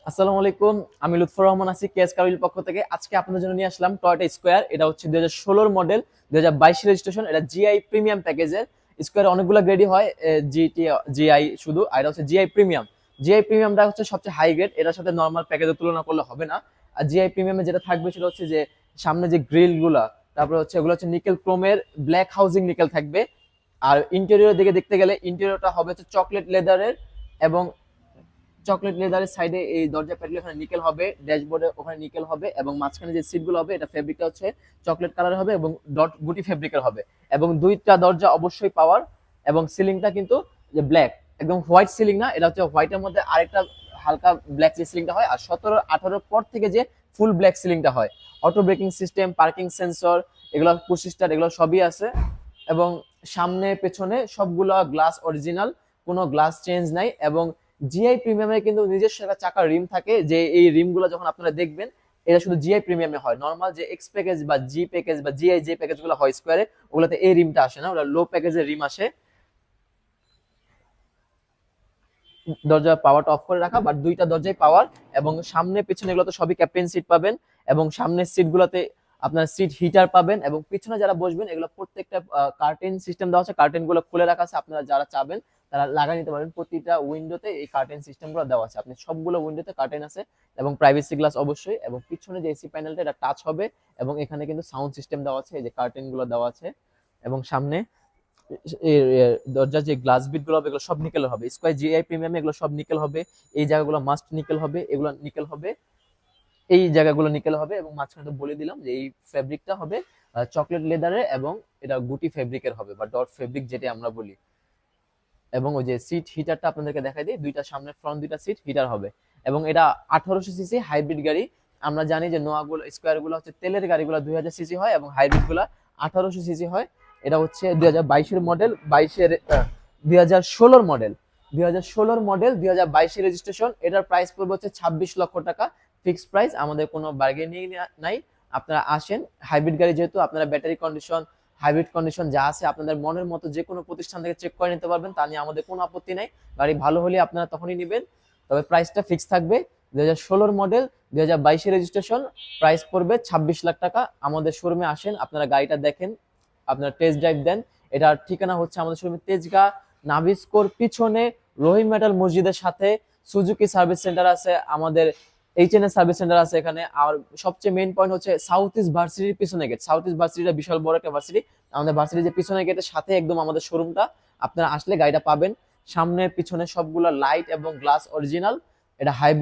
আসসালামু আলাইকুম। আমি লুৎফর রহমান আছি কেএস কাবিল পক্ষ থেকে। আজকে আপনাদের জন্য নিয়ে আসলাম টয়োটা স্কোয়ার। এটা হচ্ছে 2016 মডেল, 2022 রেজিস্ট্রেশন। এটা জিআই প্রিমিয়াম প্যাকেজের। স্কোয়ার অনেকগুলো গ্রেডই হয়, জিটি, জিআই শুধু, আর এটা হচ্ছে জিআই প্রিমিয়াম। জিআই প্রিমিয়ামটা হচ্ছে সবচেয়ে হাই গ্রেড, এটার সাথে নর্মাল প্যাকেজের তুলনা করলে হবে না। আর জিআই প্রিমিয়ামে যেটা থাকবে সেটা হচ্ছে যে সামনে যে গ্রিল গুলা, তারপরে হচ্ছে এগুলো হচ্ছে নিকেল ক্রোমের ব্ল্যাক হাউজিং নিকেল থাকবে। আর ইন্টেরিয়র দিকে দেখতে গেলে ইন্টেরিয়রটা হবে হচ্ছে চকলেট লেদারের, এবং চকলেট লেদারের সাইডে এই দরজা প্যাডগুলো এখানে নিকেল হবে, ড্যাশবোর্ডে ওখানে নিকেল হবে, এবং মাঝখানে যে সিটগুলো হবে এটা ফেব্রিকটা হচ্ছে চকলেট কালার হবে এবং ডট গুটি ফেব্রিকের হবে। এবং দুইটা দরজা অবশ্যই পাওয়ার, এবং সিলিংটা কিন্তু যে ব্ল্যাক, একদম হোয়াইট সিলিং না, এটা হচ্ছে হোয়াইটের মধ্যে আরেকটা হালকা ব্ল্যাক যে সিলিংটা হয়, আর 17-18 পর থেকে যে ফুল ব্ল্যাক সিলিংটা হয়। Auto braking system, parking sensor, এগুলো পুশ স্টার্ট, এগুলো সবই আছে। এবং সামনে পেছনে সবগুলো গ্লাস অরিজিনাল, কোনো গ্লাস চেঞ্জ নাই। এবং জিআই প্রিমিয়ামে কিন্তু নিজস্ব একটা চাকার রিম থাকে, যে এই রিমগুলো যখন আপনারা দেখবেন এটা শুধু জিআই প্রিমিয়ামে হয়। নর্মাল যে এক্স প্যাকেজ বা জি প্যাকেজ বা জিআই যে প্যাকেজগুলো হয় স্কোয়ারে, ওগুলোতে এই রিমটা আসে না, ওটা লো প্যাকেজের রিম আসে। দরজা পাওয়ারটা অফ করে রাখা, বাট দুইটা দরজায় পাওয়ার। এবং সামনে পিছনে এগুলো তো সবই ক্যাপ্টেন সিট পাবেন, এবং সামনের সিটগুলোতে আপনার সিট হিটার পাবেন। এবং পিছনে যারা বসবেন এগুলো প্রত্যেকটা কার্টেন সিস্টেম দেওয়া আছে, কার্টেন গুলো খুলে রাখা আছে, আপনারা যারা চাবেন তারা লাগাই নিতে পারবেন। প্রতিটা উইন্ডোতে এই কার্টেন সিস্টেম গুলো দেওয়া আছে, আপনি সবগুলো উইন্ডোতে কার্টেন আছে। এবং প্রাইভেসি গ্লাস অবশ্যই। এবং পিছনে যে এসি প্যানেলটা এটা টাচ হবে, এবং এখানে কিন্তু সাউন্ড সিস্টেম দেওয়া আছে, এই যে কার্টেন গুলো দেওয়া আছে। এবং সামনে দরজার যে গ্লাস বিট গুলো হবে এগুলো সব নিকেল হবে, স্কয়ার জিআই প্রিমিয়ামে এগুলো সব নিকেল হবে। এই জায়গাগুলো মাস্ট নিকেল হবে, এগুলো নিকেল হবে, এই জায়গাগুলো নিকেল হবে। এবং মাঝখানে তো বলে দিলাম যে এই ফেব্রিকটা হবে চকলেট লেদারের, এবং এটা গুটি ফেব্রিকের হবে বা ডট ফেব্রিক যেটা আমরা বলি। এবং ওই যে সিট হিটারটা আপনাদেরকে দেখাই দিই, দুইটা সামনে ফ্রন্ট দুইটা সিট হিটার হবে। এবং এটা 1800 সিসি হাইব্রিড গাড়ি। আমরা জানি যে নোয়াগুলো স্কোয়ার গুলো হচ্ছে তেলের গাড়িগুলো 2000 সিসি হয়, এবং হাইব্রিড গুলা 1800 সিসি হয়। এটা হচ্ছে 2022 মডেল, 2016 মডেল, 2016 মডেল, 2022 রেজিস্ট্রেশন। এটার প্রাইস পড়বে হচ্ছে 26 লক্ষ টাকা, ফিক্সড প্রাইস, আমাদের কোনো বার্গেনিং নাই। আপনারা আসেন, হাইব্রিড গাড়ি যেহেতু, আপনারা ব্যাটারি কন্ডিশন, হাইব্রিড কন্ডিশন যা আছে আপনাদের মনের মতো যে কোনো প্রতিষ্ঠান থেকে চেক করে নিতে পারবেন, তা নিয়ে আমাদের কোনো আপত্তি নাই। গাড়ি ভালো হলে আপনারা তখনই নেবেন। তবে প্রাইসটা ফিক্স থাকবে। 2016 মডেল, 2022 রেজিস্ট্রেশন, প্রাইস পড়বে 26 লাখ টাকা। আমাদের শোরুমে আসেন, আপনারা গাড়িটা দেখেন, আপনারা টেস্ট ড্রাইভ দেন। এটার ঠিকানা হচ্ছে আমাদের শোরুমে তেজগাঁ নাভিস্কোর পিছনে, রহিম মেটাল মসজিদের সাথে সুজুকি সার্ভিস সেন্টার আছে, আমাদের এইচএনএস সার্ভিস সেন্টার আছে এখানে। আর সবচেয়ে মেইন পয়েন্ট হচ্ছে সাউথ ইস্ট ভার্সিটির পিছনে গেট। সাউথ ইস্ট ভার্সিটিটা বিশাল বড় একটা ভার্সিটি, আমাদের ভার্সিটির যে পিছনে গেটের সাথে একদম আমাদের শোরুমটা। আপনারা আসলে গাড়িটা পাবেন, সামনে পিছনে সবগুলো লাইট এবং গ্লাস অরিজিনাল। এটা হাইব্রিড